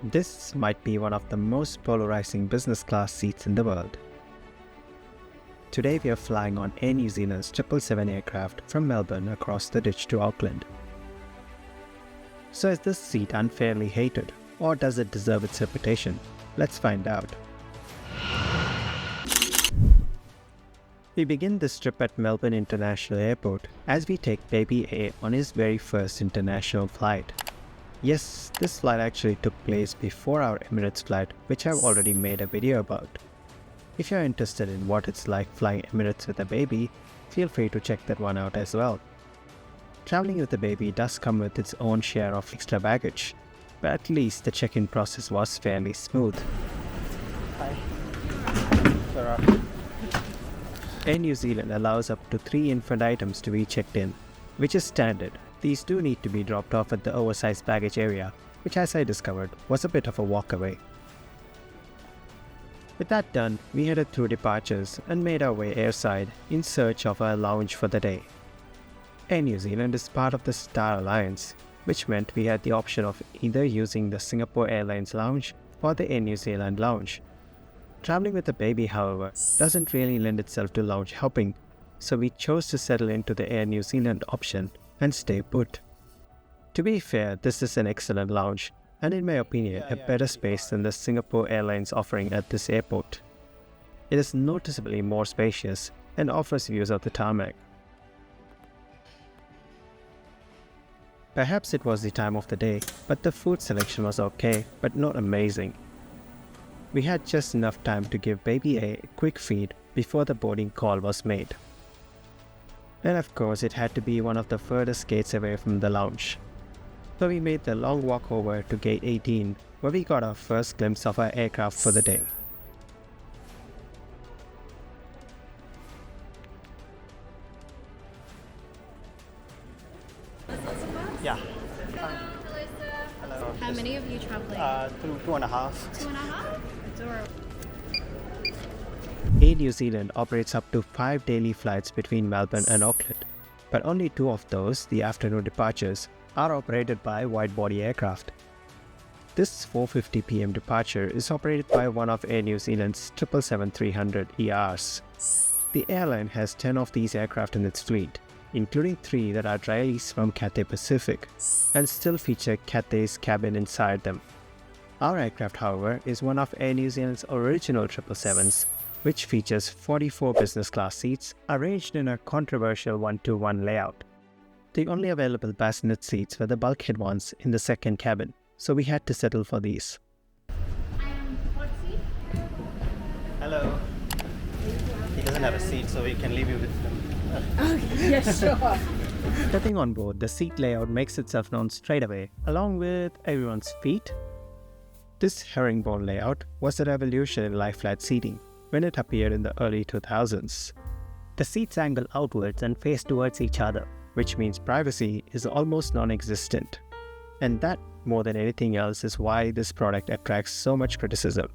This might be one of the most polarizing business class seats in the world. Today we are flying on Air New Zealand's 777 aircraft from Melbourne across the ditch to Auckland. So is this seat unfairly hated, or does it deserve its reputation? Let's find out. We begin this trip at Melbourne International Airport as we take baby A on his very first international flight. Yes, this flight actually took place before our Emirates flight, which I've already made a video about. If you're interested in what it's like flying Emirates with a baby, feel free to check that one out as well. Traveling with a baby does come with its own share of extra baggage, but at least the check-in process was fairly smooth. Hi. Sarah. Air New Zealand allows up to 3 infant items to be checked in, which is standard. These do need to be dropped off at the oversized baggage area, which as I discovered was a bit of a walk away. With that done, we headed through departures and made our way airside in search of a lounge for the day. Air New Zealand is part of the Star Alliance, which meant we had the option of either using the Singapore Airlines lounge or the Air New Zealand lounge. Traveling with a baby, however, doesn't really lend itself to lounge hopping, so we chose to settle into the Air New Zealand option and stay put. To be fair, this is an excellent lounge, and in my opinion, a better space than the Singapore Airlines offering at this airport. It is noticeably more spacious and offers views of the tarmac. Perhaps it was the time of the day, but the food selection was okay, but not amazing. We had just enough time to give baby A quick feed before the boarding call was made. And of course, it had to be one of the furthest gates away from the lounge. So we made the long walk over to gate 18, where we got our first glimpse of our aircraft for the day. Yeah. Hello, sir. Hello. How many of you traveling? Two and a half. 2.5? Adorable. Air New Zealand operates up to 5 daily flights between Melbourne and Auckland, but only 2 of those, the afternoon departures, are operated by wide-body aircraft. This 4:50 p.m. departure is operated by one of Air New Zealand's 777-300 ERs. The airline has 10 of these aircraft in its fleet, including 3 that are dry leased from Cathay Pacific, and still feature Cathay's cabin inside them. Our aircraft, however, is one of Air New Zealand's original 777s, which features 44 business class seats arranged in a controversial 1-to-1 layout. The only available passenger seats were the bulkhead ones in the second cabin, so we had to settle for these. What seat? Hello. He doesn't have a seat, so we can leave you with him. Okay, yeah, sure. Stepping on board, the seat layout makes itself known straight away, along with everyone's feet. This herringbone layout was a revolution in lie-flat seating when it appeared in the early 2000s. The seats angle outwards and face towards each other, which means privacy is almost non-existent. And that, more than anything else, is why this product attracts so much criticism.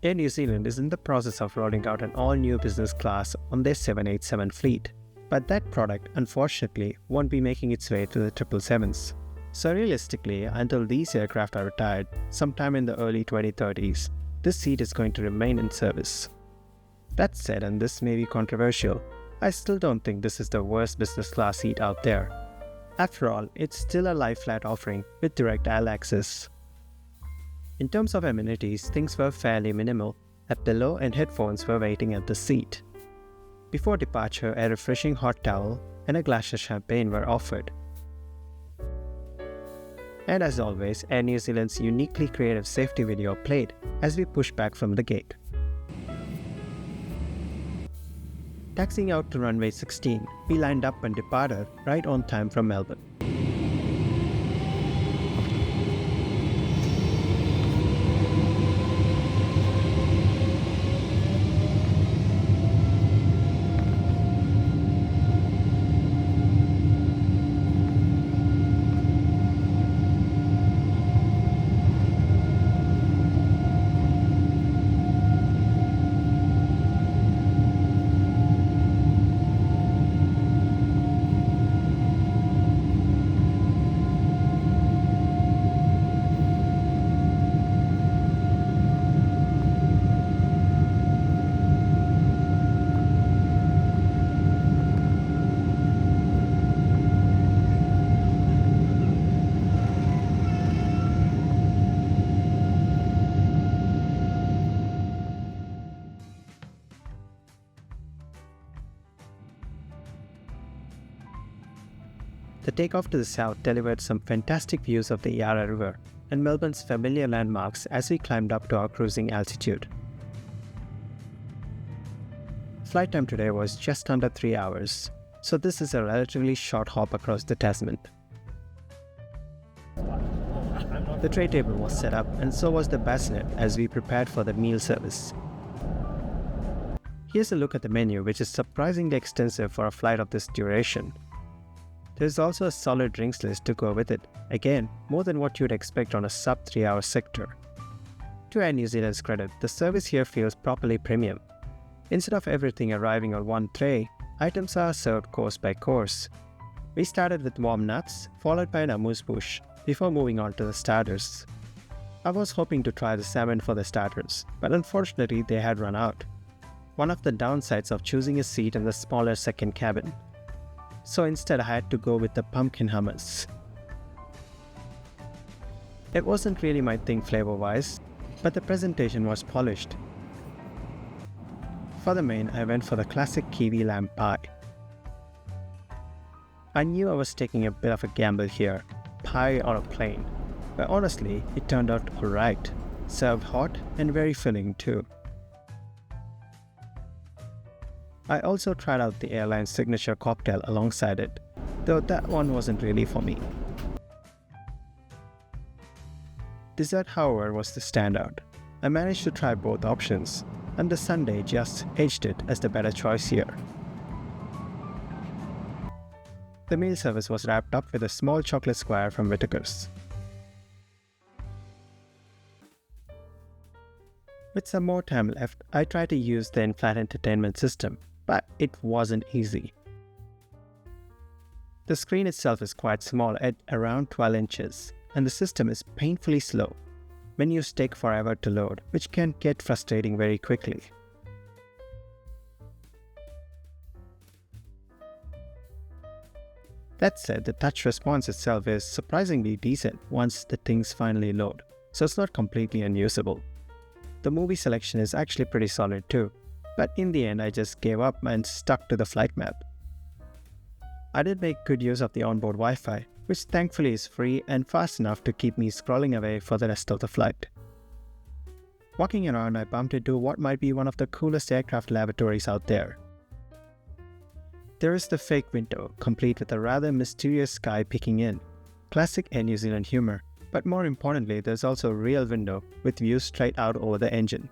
Air New Zealand is in the process of rolling out an all-new business class on their 787 fleet, but that product, unfortunately, won't be making its way to the 777s. So realistically, until these aircraft are retired, sometime in the early 2030s, this seat is going to remain in service. That said, and this may be controversial, I still don't think this is the worst business class seat out there. After all, it's still a lie-flat offering with direct aisle access. In terms of amenities, things were fairly minimal. A pillow and headphones were waiting at the seat. Before departure, a refreshing hot towel and a glass of champagne were offered. And as always, Air New Zealand's uniquely creative safety video played as we pushed back from the gate. Taxiing out to runway 16, we lined up and departed right on time from Melbourne. The takeoff to the south delivered some fantastic views of the Yarra River and Melbourne's familiar landmarks as we climbed up to our cruising altitude. Flight time today was just under 3 hours, so this is a relatively short hop across the Tasman. The tray table was set up and so was the bassinet as we prepared for the meal service. Here's a look at the menu, which is surprisingly extensive for a flight of this duration. There's also a solid drinks list to go with it, again, more than what you'd expect on a sub 3 hour sector. To Air New Zealand's credit, the service here feels properly premium. Instead of everything arriving on one tray, items are served course by course. We started with warm nuts, followed by an amuse-bouche, before moving on to the starters. I was hoping to try the salmon for the starters, but unfortunately they had run out. One of the downsides of choosing a seat in the smaller second cabin. So instead I had to go with the pumpkin hummus. It wasn't really my thing flavor-wise, but the presentation was polished. For the main, I went for the classic kiwi lamb pie. I knew I was taking a bit of a gamble here, pie on a plane, but honestly, it turned out alright, served hot and very filling too. I also tried out the airline's signature cocktail alongside it, though that one wasn't really for me. Dessert, however, was the standout. I managed to try both options, and the sundae just edged it as the better choice here. The meal service was wrapped up with a small chocolate square from Whittaker's. With some more time left, I tried to use the in-flight entertainment system, but it wasn't easy. The screen itself is quite small at around 12 inches, and the system is painfully slow. Menus take forever to load, which can get frustrating very quickly. That said, the touch response itself is surprisingly decent once the things finally load, so it's not completely unusable. The movie selection is actually pretty solid too, but in the end I just gave up and stuck to the flight map. I did make good use of the onboard Wi-Fi, which thankfully is free and fast enough to keep me scrolling away for the rest of the flight. Walking around, I bumped into what might be one of the coolest aircraft lavatories out there. There is the fake window, complete with a rather mysterious sky peeking in. Classic Air New Zealand humor, but more importantly, there's also a real window with views straight out over the engine.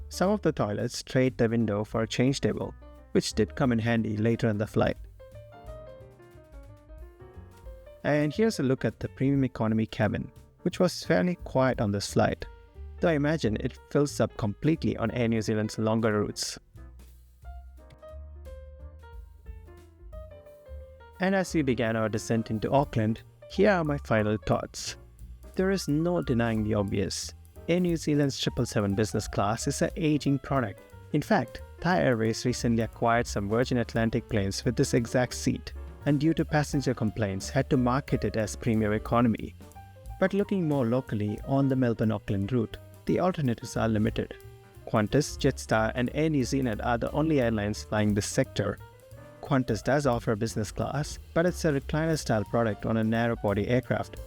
Some of the toilets trade the window for a change table, which did come in handy later in the flight. And here's a look at the premium economy cabin, which was fairly quiet on this flight, though I imagine it fills up completely on Air New Zealand's longer routes. And as we began our descent into Auckland, here are my final thoughts. There is no denying the obvious. Air New Zealand's 777 business class is an aging product. In fact, Thai Airways recently acquired some Virgin Atlantic planes with this exact seat, and due to passenger complaints had to market it as premium economy. But looking more locally on the Melbourne-Auckland route, the alternatives are limited. Qantas, Jetstar and Air New Zealand are the only airlines flying this sector. Qantas does offer business class, but it's a recliner-style product on a narrow-body aircraft.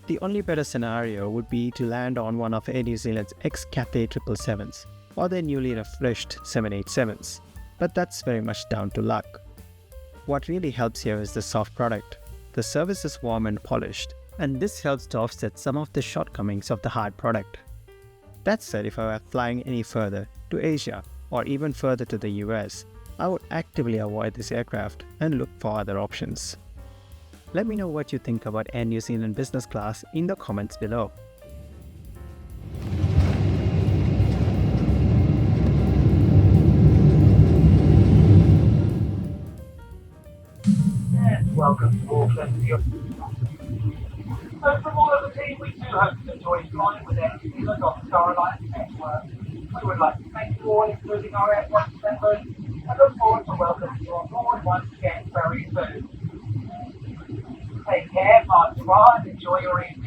The only better scenario would be to land on one of Air New Zealand's ex-Cathay 777s or their newly refreshed 787s, but that's very much down to luck. What really helps here is the soft product. The service is warm and polished, and this helps to offset some of the shortcomings of the hard product. That said, if I were flying any further, to Asia or even further to the US, I would actively avoid this aircraft and look for other options. Let me know what you think about Air New Zealand business class in the comments below. Welcome to Auckland. So from all of the team, we do hope you enjoyed flying with Air New Zealand on the Star Alliance network. We would like to thank you all, including our Airpoint members, and look forward to welcoming you on board once again very soon. Take care, march on, and enjoy your evening.